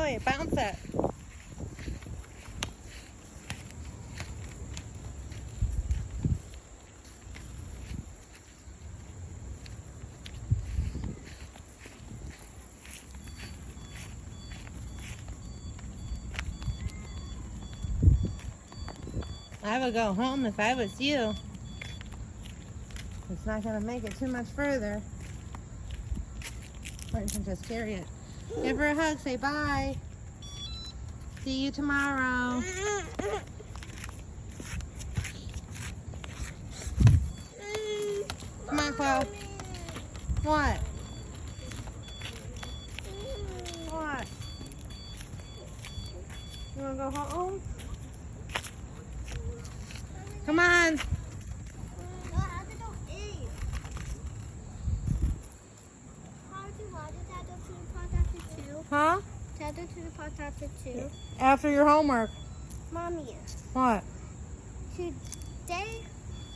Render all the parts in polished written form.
Chloe, bounce it. I would go home if I was you. It's not going to make it too much further. Or you can just carry it. Give her a hug. Say bye. See you tomorrow. Come on, Khloe. What? What? You want to go home? Come on. Huh? After your homework. Mommy. What? Today,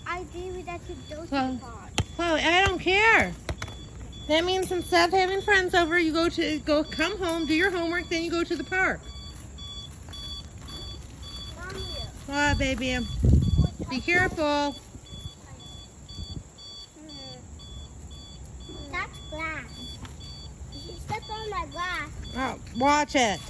I agree that you go to the park. Chloe, I don't care. That means instead of having friends over, you come home, do your homework, then you go to the park. Mommy. What, baby? Be careful. That's glass. You stepped on my glass. Oh, watch it.